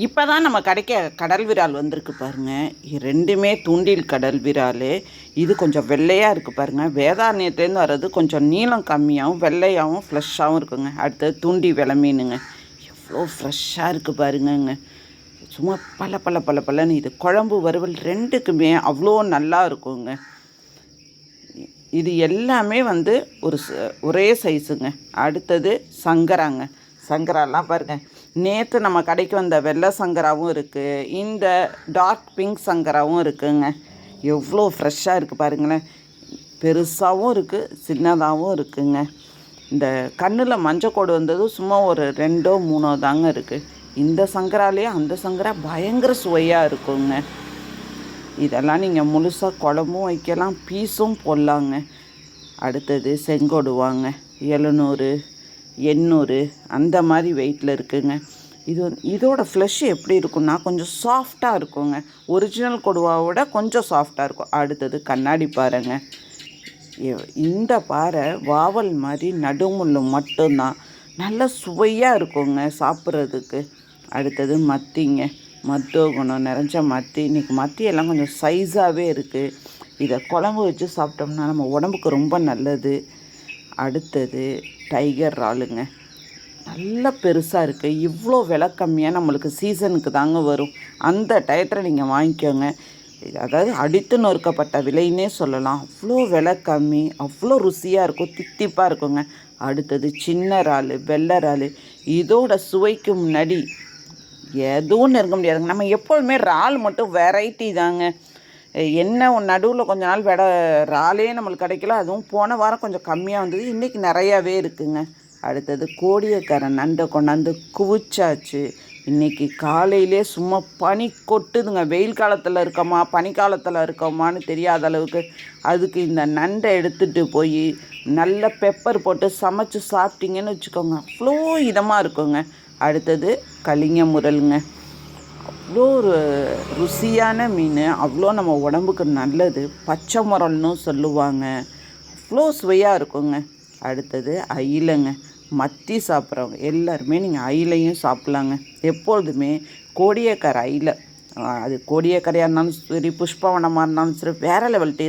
இப்போ தான் நம்ம கிடைக்க கடல் விரால் வந்திருக்கு பாருங்கள். ரெண்டுமே தூண்டில் கடல் விரால். இது கொஞ்சம் வெள்ளையாக இருக்குது பாருங்கள். வேதாரண்யத்துலேருந்து வர்றது கொஞ்சம் நீளம் கம்மியாகவும் வெள்ளையாகவும் ஃப்ரெஷ்ஷாகவும் இருக்குங்க. அடுத்தது தூண்டி வில மீனுங்க. எவ்வளோ ஃப்ரெஷ்ஷாக இருக்குது பாருங்கங்க. சும்மா பல பல பல பலன்னு இது குழம்பு வறுவல் ரெண்டுக்குமே அவ்வளோ நல்லா இருக்குங்க. இது எல்லாமே வந்து ஒரே சைஸுங்க. அடுத்தது சங்கராங்க. சங்கராலாம் பாருங்கள், நேற்று நம்ம கடைக்கு வந்த வெள்ளை சங்கராவும் இருக்குது, இந்த டார்க் பிங்க் சங்கராவும் இருக்குதுங்க. எவ்வளோ ஃப்ரெஷ்ஷாக இருக்குது பாருங்களேன். பெருசாகவும் இருக்குது, சின்னதாகவும் இருக்குதுங்க. இந்த கண்ணில் மஞ்சக்கோடு வந்தது சும்மா ஒரு 2 3 தாங்க இருக்குது. இந்த சங்கராலேயே அந்த சங்கரா பயங்கர சுவையாக இருக்குங்க. இதெல்லாம் நீங்கள் முழுசாக குழம்பும் வைக்கலாம், பீஸும் போடலாங்க. அடுத்தது செங்கொடுவாங்க. 700 800 அந்த மாதிரி வெயிட்டில் இருக்குதுங்க. இதோட ஃப்ளஷ் எப்படி இருக்குன்னா கொஞ்சம் சாஃப்டாக இருக்குங்க. ஒரிஜினல் கொடுவாவை விட கொஞ்சம் சாஃப்டாக இருக்கும். அடுத்தது கண்ணாடி பாறைங்க. இந்த பாறை வாவல் மாதிரி நடுமுள்ளு மட்டும்தான், நல்ல சுவையாக இருக்குங்க சாப்பிட்றதுக்கு. அடுத்தது மத்திங்க. மருத்துவ குணம் நிறைஞ்ச மத்தி. இன்றைக்கி மத்தியெல்லாம் கொஞ்சம் சைஸாகவே இருக்குது. இதை குழம்பு வச்சு சாப்பிட்டோம்னா நம்ம உடம்புக்கு ரொம்ப நல்லது. அடுத்தது டைகர் இறாலுங்க. நல்ல பெருசாக இருக்குது. இவ்வளோ விலை கம்மியாக நம்மளுக்கு சீசனுக்கு தாங்க வரும். அந்த டயத்தில் நீங்கள் வாங்கிக்கோங்க. அதாவது அடித்து நொறுக்கப்பட்ட விலைன்னே சொல்லலாம். அவ்வளோ விலை கம்மி, அவ்வளோ ருசியாக இருக்கும், தித்திப்பாக இருக்குங்க. அடுத்தது சின்ன இறால், வெள்ளை இறால். இதோட சுவைக்கு முன்னாடி எதுவும் நெருங்க முடியாதுங்க. நம்ம எப்போதுமே இறால் மட்டும் வெரைட்டி தாங்க. என்ன நடுவில் கொஞ்ச நாள் இறாலே நம்மளுக்கு கிடைக்கல. அதுவும் போன வாரம் கொஞ்சம் கம்மியாக வந்தது, இன்றைக்கி நிறையாவே இருக்குதுங்க. அடுத்தது கோடியக்கரை நண்டை கொண்டாந்து குவிச்சாச்சு. இன்றைக்கி காலையிலே சும்மா பனி கொட்டுதுங்க. வெயில் காலத்தில் இருக்கோமா பனிக்காலத்தில் இருக்கோமான்னு தெரியாத அளவுக்கு. அதுக்கு இந்த நண்டை எடுத்துகிட்டு போய் நல்ல பெப்பர் போட்டு சமைச்சு சாப்பிட்டிங்கன்னு வச்சுக்கோங்க, அவ்வளோ இதமாக இருக்குங்க. அடுத்தது கலிங்க முரலுங்க. அவ்வளோ ஒரு ருசியான மீன், அவ்வளோ நம்ம உடம்புக்கு நல்லது. பச்சை முரல்னு சொல்லுவாங்க. அவ்வளோ சுவையாக இருக்குங்க. அடுத்தது அயிலைங்க. மத்தி சாப்பிட்றவங்க எல்லாருமே நீங்கள் அயிலையும் சாப்பிட்லாங்க. எப்பொழுதுமே கோடியக்கரை அயிலை, அது கோடியக்கரையாக இருந்தாலும் சரி, புஷ்பவனமாக இருந்தாலும் சரி, வேறு லெவல் டேஸ்ட்.